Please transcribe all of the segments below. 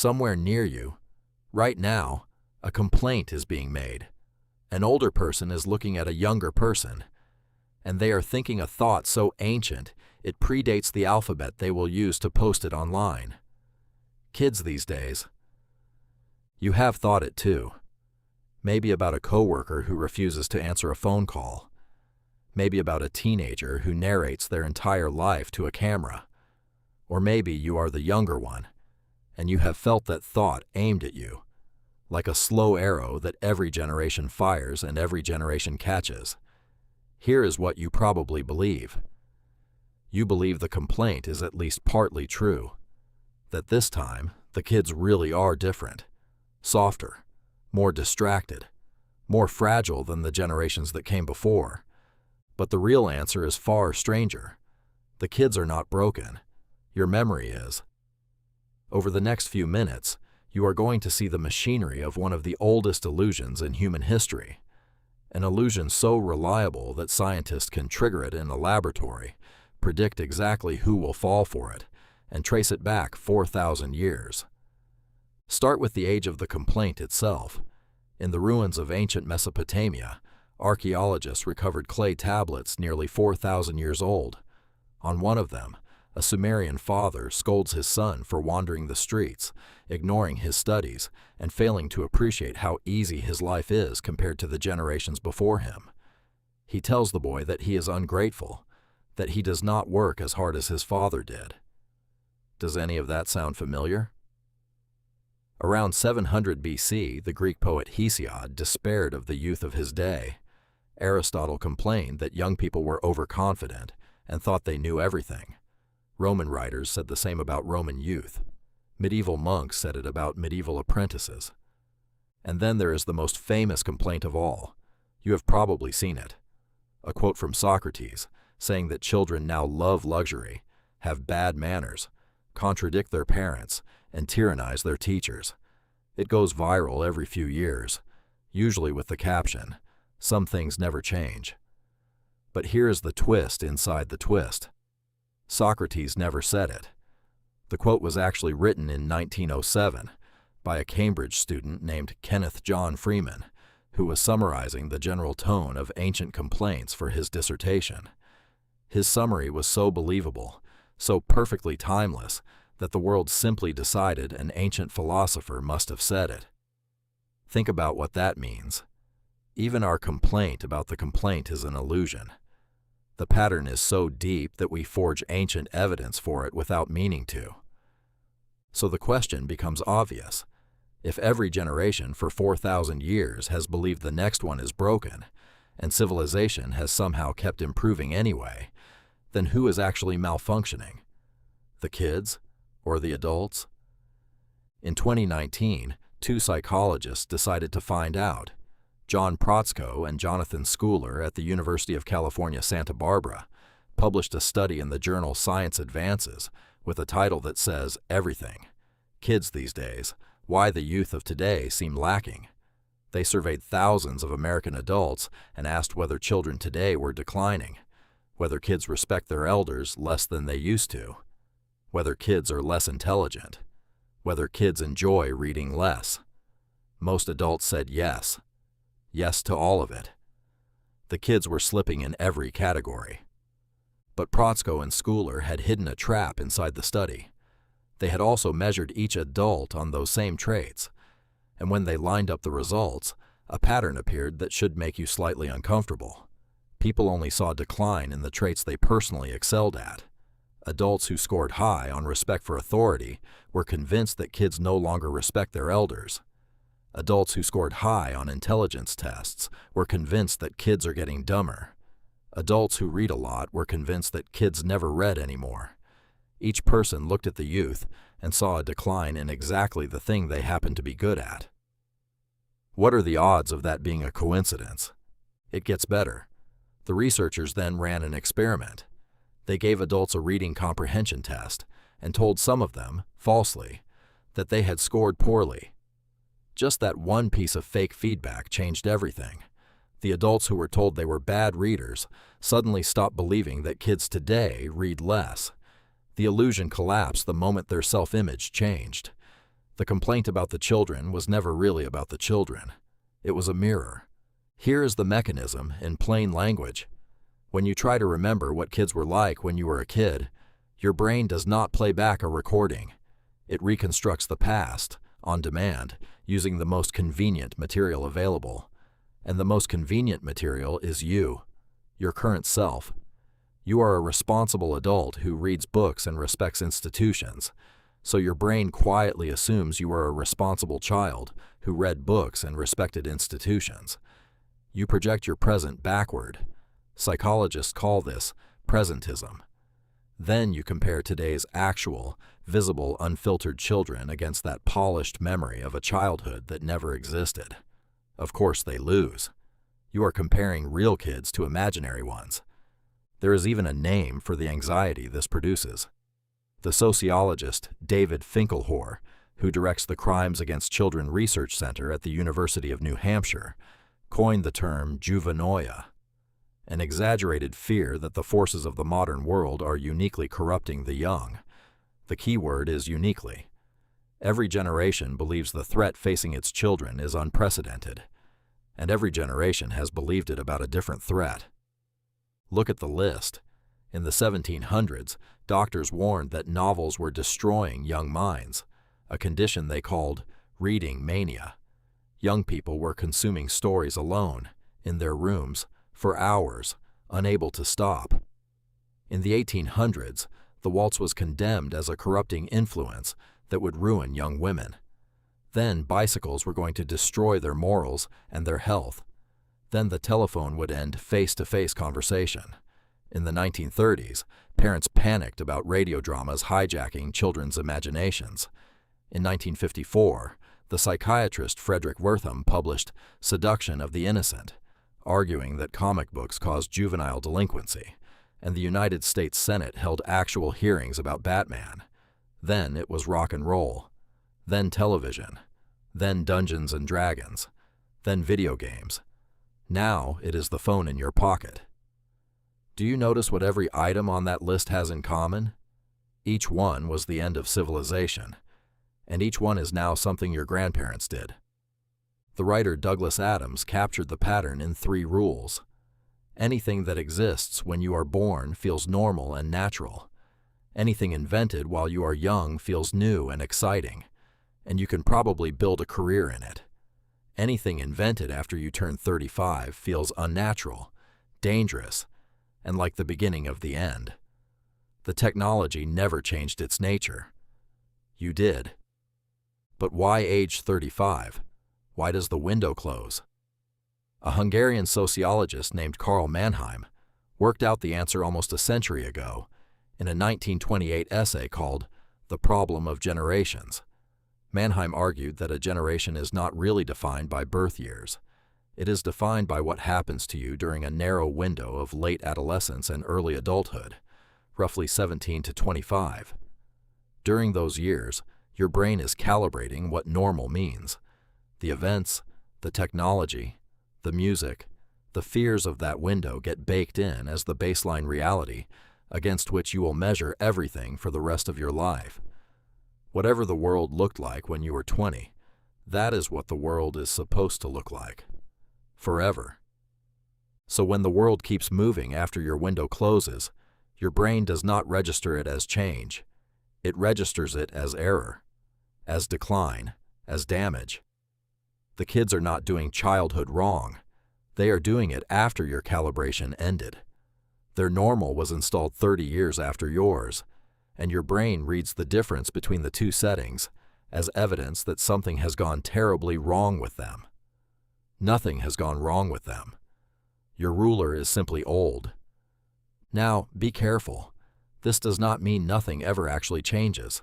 Somewhere near you, right now, a complaint is being made. An older person is looking at a younger person, and they are thinking a thought so ancient it predates the alphabet they will use to post it online. Kids these days. You have thought it too. Maybe about a coworker who refuses to answer a phone call. Maybe about a teenager who narrates their entire life to a camera. Or maybe you are the younger one, and you have felt that thought aimed at you, like a slow arrow that every generation fires and every generation catches. Here is what you probably believe. You believe the complaint is at least partly true, that this time the kids really are different, softer, more distracted, more fragile than the generations that came before. But the real answer is far stranger. The kids are not broken. Your memory is. Over the next few minutes, you are going to see the machinery of one of the oldest illusions in human history. An illusion so reliable that scientists can trigger it in a laboratory, predict exactly who will fall for it, and trace it back 4,000 years. Start with the age of the complaint itself. In the ruins of ancient Mesopotamia, archaeologists recovered clay tablets nearly 4,000 years old. On one of them, a Sumerian father scolds his son for wandering the streets, ignoring his studies, and failing to appreciate how easy his life is compared to the generations before him. He tells the boy that he is ungrateful, that he does not work as hard as his father did. Does any of that sound familiar? Around 700 BC, the Greek poet Hesiod despaired of the youth of his day. Aristotle complained that young people were overconfident and thought they knew everything. Roman writers said the same about Roman youth. Medieval monks said it about medieval apprentices. And then there is the most famous complaint of all. You have probably seen it. A quote from Socrates saying that children now love luxury, have bad manners, contradict their parents, and tyrannize their teachers. It goes viral every few years, usually with the caption, "Some things never change." But here is the twist inside the twist. Socrates never said it. The quote was actually written in 1907 by a Cambridge student named Kenneth John Freeman, who was summarizing the general tone of ancient complaints for his dissertation. His summary was so believable, so perfectly timeless, that the world simply decided an ancient philosopher must have said it. Think about what that means. Even our complaint about the complaint is an illusion. The pattern is so deep that we forge ancient evidence for it without meaning to. So the question becomes obvious. If every generation for 4,000 years has believed the next one is broken, and civilization has somehow kept improving anyway, then who is actually malfunctioning? The kids or the adults? In 2019, two psychologists decided to find out. John Protzko and Jonathan Schooler at the University of California, Santa Barbara published a study in the journal Science Advances with a title that says Everything. Kids these days, why the youth of today seem lacking. They surveyed thousands of American adults and asked whether children today were declining, whether kids respect their elders less than they used to, whether kids are less intelligent, whether kids enjoy reading less. Most adults said yes. Yes to all of it. The kids were slipping in every category. But Protzko and Schooler had hidden a trap inside the study. They had also measured each adult on those same traits, and when they lined up the results, a pattern appeared that should make you slightly uncomfortable. People only saw decline in the traits they personally excelled at. Adults who scored high on respect for authority were convinced that kids no longer respect their elders. Adults who scored high on intelligence tests were convinced that kids are getting dumber. Adults who read a lot were convinced that kids never read anymore. Each person looked at the youth and saw a decline in exactly the thing they happened to be good at. What are the odds of that being a coincidence? It gets better. The researchers then ran an experiment. They gave adults a reading comprehension test and told some of them, falsely, that they had scored poorly. Just that one piece of fake feedback changed everything. The adults who were told they were bad readers suddenly stopped believing that kids today read less. The illusion collapsed the moment their self-image changed. The complaint about the children was never really about the children. It was a mirror. Here is the mechanism in plain language. When you try to remember what kids were like when you were a kid, your brain does not play back a recording. It reconstructs the past, on demand, using the most convenient material available. And the most convenient material is you, your current self. You are a responsible adult who reads books and respects institutions, so your brain quietly assumes you are a responsible child who read books and respected institutions. You project your present backward. Psychologists call this presentism. Then you compare today's actual, visible, unfiltered children against that polished memory of a childhood that never existed. Of course they lose. You are comparing real kids to imaginary ones. There is even a name for the anxiety this produces. The sociologist David Finkelhor, who directs the Crimes Against Children Research Center at the University of New Hampshire, coined the term juvenoia, an exaggerated fear that the forces of the modern world are uniquely corrupting the young. The key word is uniquely. Every generation believes the threat facing its children is unprecedented, and every generation has believed it about a different threat. Look at the list. In the 1700s, doctors warned that novels were destroying young minds, a condition they called reading mania. Young people were consuming stories alone, in their rooms, for hours, unable to stop. In the 1800s, the waltz was condemned as a corrupting influence that would ruin young women. Then bicycles were going to destroy their morals and their health. Then the telephone would end face-to-face conversation. In the 1930s, parents panicked about radio dramas hijacking children's imaginations. In 1954, the psychiatrist Frederick Wertham published Seduction of the Innocent, arguing that comic books caused juvenile delinquency, and the United States Senate held actual hearings about Batman. Then it was rock and roll. Then television. Then Dungeons and Dragons. Then video games. Now it is the phone in your pocket. Do you notice what every item on that list has in common? Each one was the end of civilization, and each one is now something your grandparents did. The writer Douglas Adams captured the pattern in 3 rules. Anything that exists when you are born feels normal and natural. Anything invented while you are young feels new and exciting, and you can probably build a career in it. Anything invented after you turn 35 feels unnatural, dangerous, and like the beginning of the end. The technology never changed its nature. You did. But why age 35? Why does the window close? A Hungarian sociologist named Karl Mannheim worked out the answer almost a century ago in a 1928 essay called The Problem of Generations. Mannheim argued that a generation is not really defined by birth years. It is defined by what happens to you during a narrow window of late adolescence and early adulthood, roughly 17 to 25. During those years, your brain is calibrating what normal means. The events, the technology, the music, the fears of that window get baked in as the baseline reality against which you will measure everything for the rest of your life. Whatever the world looked like when you were 20, that is what the world is supposed to look like. Forever. So when the world keeps moving after your window closes, your brain does not register it as change. It registers it as error, as decline, as damage. The kids are not doing childhood wrong. They are doing it after your calibration ended. Their normal was installed 30 years after yours, and your brain reads the difference between the 2 settings as evidence that something has gone terribly wrong with them. Nothing has gone wrong with them. Your ruler is simply old. Now, be careful. This does not mean nothing ever actually changes.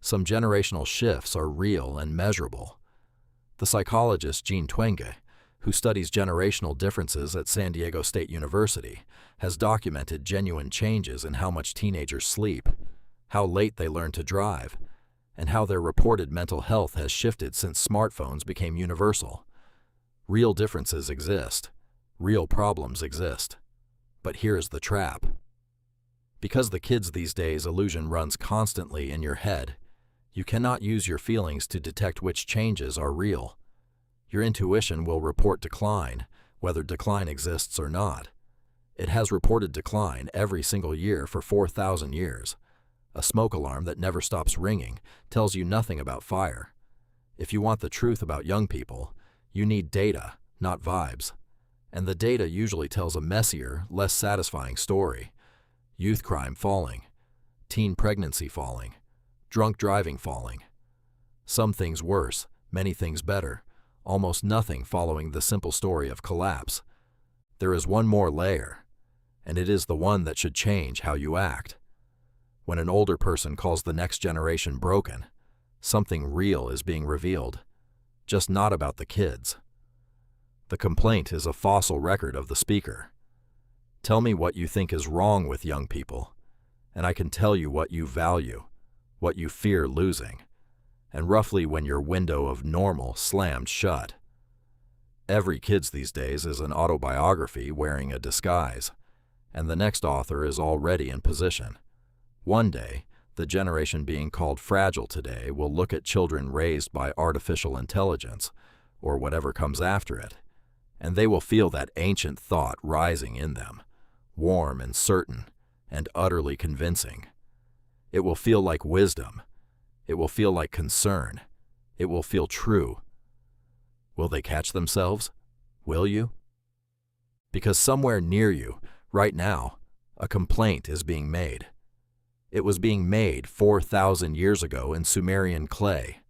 Some generational shifts are real and measurable. The psychologist Jean Twenge, who studies generational differences at San Diego State University, has documented genuine changes in how much teenagers sleep, how late they learn to drive, and how their reported mental health has shifted since smartphones became universal. Real differences exist. Real problems exist. But here is the trap. Because the kids these days illusion runs constantly in your head, You cannot use your feelings to detect which changes are real. Your intuition will report decline, whether decline exists or not. It has reported decline every single year for 4,000 years. A smoke alarm that never stops ringing tells you nothing about fire. If you want the truth about young people, you need data, not vibes. And the data usually tells a messier, less satisfying story. Youth crime falling, teen pregnancy falling, drunk driving falling. Some things worse, many things better, almost nothing following the simple story of collapse. There is one more layer, and it is the one that should change how you act. When an older person calls the next generation broken, something real is being revealed, just not about the kids. The complaint is a fossil record of the speaker. Tell me what you think is wrong with young people, and I can tell you what you value, what you fear losing, and roughly when your window of normal slammed shut. Every kid's these days is an autobiography wearing a disguise, and the next author is already in position. One day, the generation being called fragile today will look at children raised by artificial intelligence, or whatever comes after it, and they will feel that ancient thought rising in them, warm and certain, and utterly convincing. It will feel like wisdom. It will feel like concern. It will feel true. Will they catch themselves? Will you? Because somewhere near you, right now, a complaint is being made. It was being made 4,000 years ago in Sumerian clay.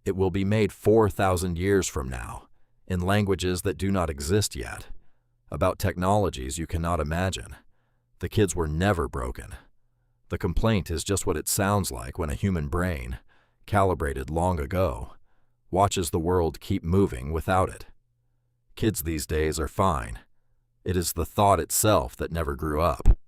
It will be made 4,000 years from now, in languages that do not exist yet, about technologies you cannot imagine. The kids were never broken. The complaint is just what it sounds like when a human brain, calibrated long ago, watches the world keep moving without it. Kids these days are fine. It is the thought itself that never grew up.